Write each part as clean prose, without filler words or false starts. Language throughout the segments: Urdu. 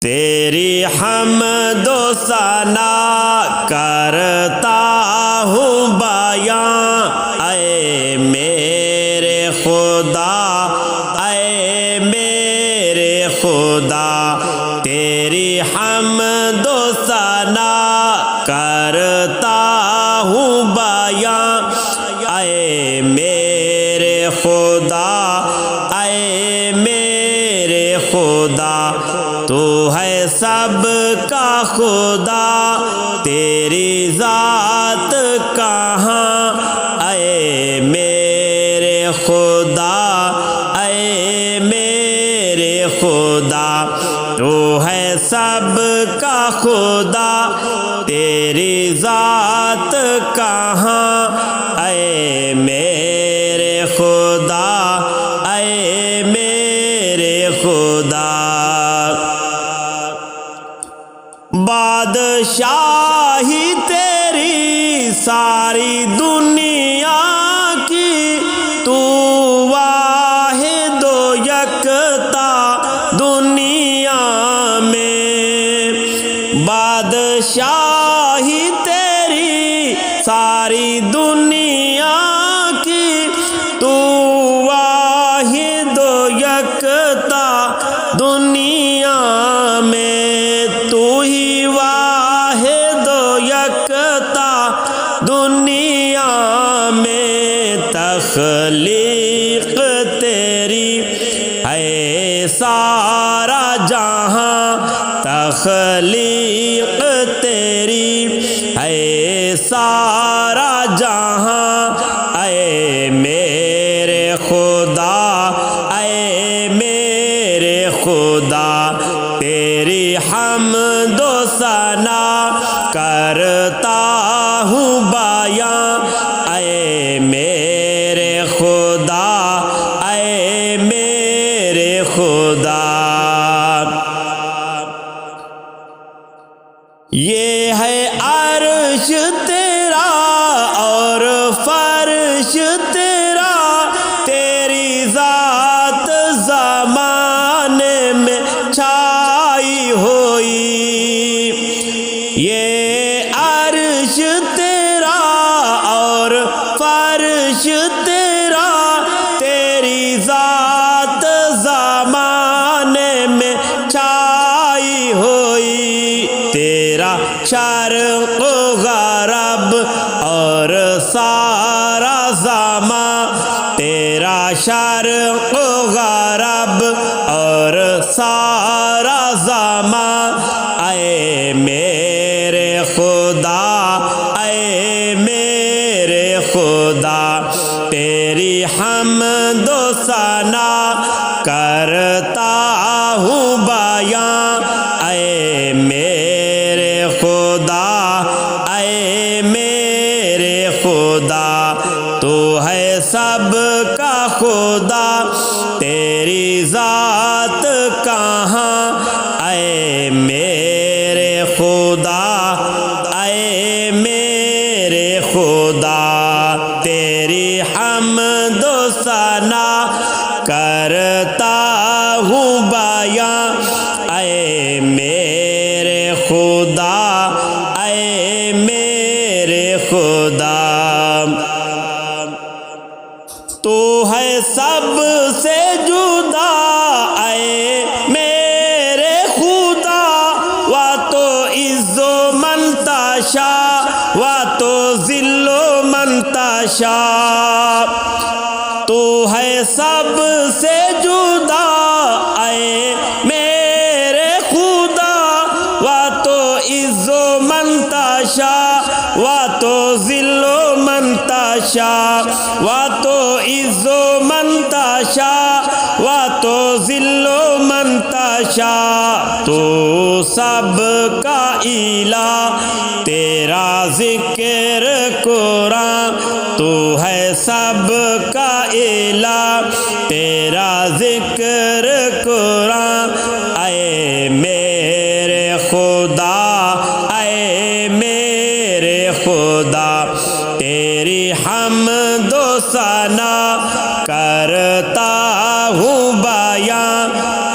تیری حمد و ثنا کرتا ہوں بیان، اے میرے خدا، اے میرے خدا، تیری حمد و ثنا کرتا ہوں بیان، اے میرے خدا، اے میرے خدا، تو ہے سب کا خدا، تیری ذات کہاں، اے میرے خدا، اے میرے خدا، تو ہے سب کا خدا، تیری ذات کہاں، اے میرے خدا، اے میرے خدا۔ بادشاہی تیری ساری دنیا کی، تو واحد و یکتا دنیا میں، بادشاہی تیری ساری دنیا کی، تو واحد و یکتا دنیا میں، تو ہی واحد و یکتا دنیا میں، تخلیق تیری ہے سارا جہاں، تخلیق تیری ہے سارا جہاں، اے میرے خدا، اے میرے خدا، تیری حمد و ثنا کرتا ہوں بیان، اے میرے خدا، اے میرے خدا۔ یہ ہے عرش تیرا اور فرش تیرا، تیری ذات زمانے میں چھائی ہوئی، یہ عرش تیرا اور فرش تیرا، تیری ذات زمانے میں چھائی ہوئی، تیرا شرق و غرب اور سارا زمان، تیرا شرق و غرب اور سارا زمان، اے میرے خدا، اے میرے خدا، تیری حمد و ثنا کرتا ہوں بیان، اے میرے خدا، اے میرے خدا، تو ہے سب کا خدا، تیری ذات کہاں، اے میرے خدا، اے میرے خدا، تیری حمد و ثنا کرتا ہوں بیان، اے میرے خدا، اے میرے خدا، تو ہے سب سے جدا، اے میرے خدا، و تو عز و من تشاء و تو ذل و من تشاء، تو ہے سب سے جدا، اے میرے خدا، و تو عز و من تشاء و تو ذل و من تشاء، و تو عز و من تشاء و تو ذل و من تشاء، تو سب کا الہ، تیرا ذکر قرآن، تو ہے سب کا الہ، تیرا ذکر قرآن، اے میرے خدا، اے میرے خدا، تیری حمد و ثنا کرتا ہوں بیان،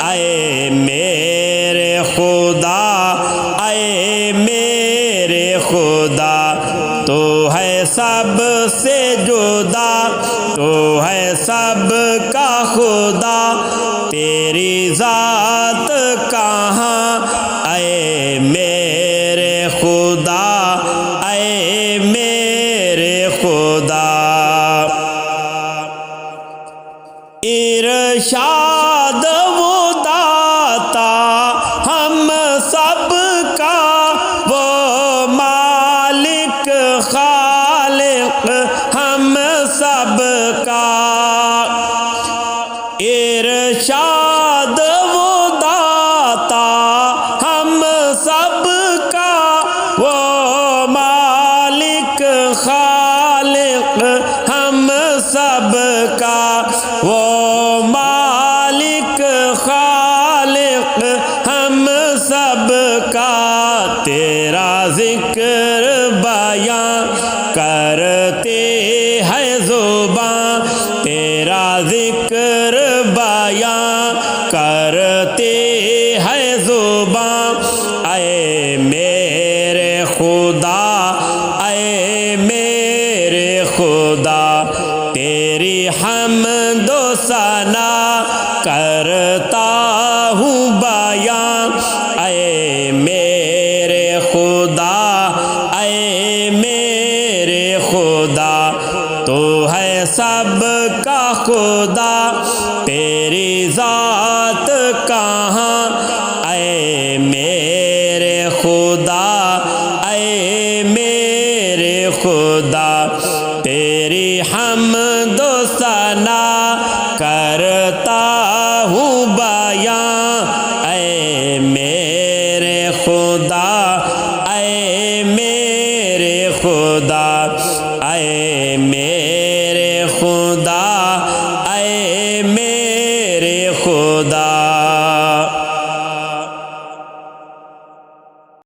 اے میرے خدا۔ جدا، تو ہے سب کا خدا، تیری ذات کہاں اے میرے خدا، اے میرے خدا۔ ارشاد وہ داتا ہم سب کا، وہ مالک خالق ہم سب کا۔ ارشاد وہ داتا ہم سب کا، وہ مالک خالق ہم سب کا، وہ مالک خالق ہم سب کا۔ تیرا ذکر بیاں کرتے ہے زباں، تیرا ذکر بیاں کرتے ہے زباں، اے میرے خدا، اے میرے خدا۔ تیری حمد و ثنا کرتا ہوں بیاں، اے میرے خدا، اے میرے خدا۔ تو ہے سب کا خدا، تیری ذات کہاں اے میرے خدا، اے میرے خدا۔ تیری حمد و ثنا کرتا ہوں بیاں، اے میرے خدا، اے میرے خدا، اے میرے خدا، اے میرے خدا۔